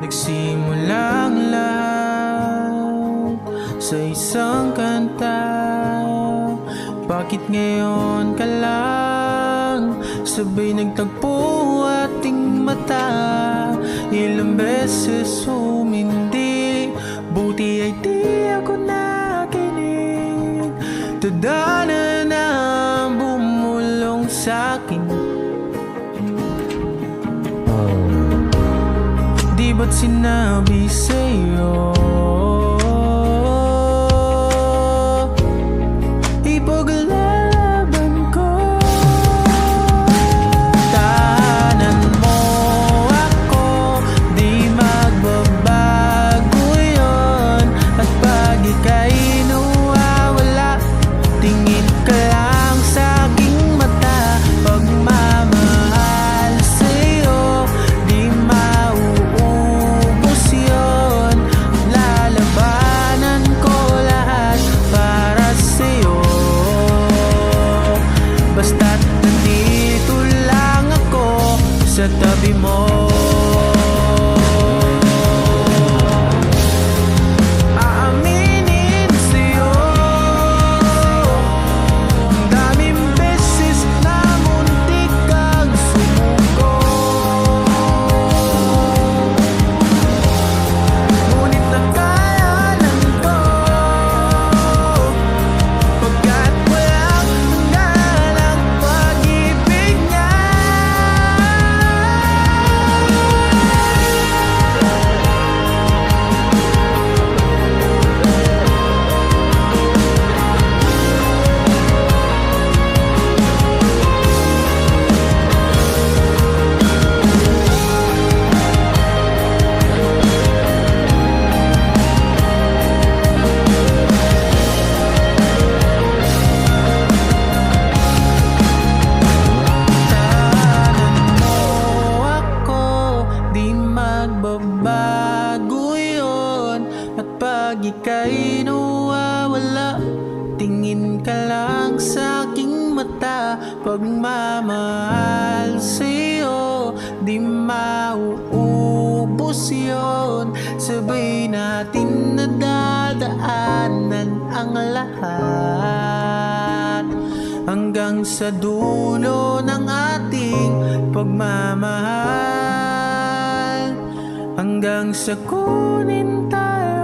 Nagsimulang lahat sa isang kanta. Bakit ngayon ka lang sabay nagtagpo ating mata? Ilang beses humindi, buti ay di ako nakinig. Tadhana na bumulong sa'kin. Di ba't sinabi sa'yo ipaglalaban ko? Tahanan mo ako, di magbabago yun. At pag ika'y nawawala, tingin ka lang sa aking mata. Pagmamahal sa'yo, di mauubos yun. Lalabanan ko lahat para sa'yo. Basta't nandito lang ako sa tabi mo. Aaminin sa'yo, ang daming beses na muntik kang sumuko. Ngunit nakayanan ko, pagkat walang hanggan ang pag-ibig niya. Tahanan mo ako, di magbabago yun. At pag ika'y nawawala, tingin ka lang sa aking mata. Pagmamahal sa'yo, di mauubos yun. Sabay natin nadadaanan ang lahat, hanggang sa dulo ng ating pagmamahal. Hanggang sa kunin tayo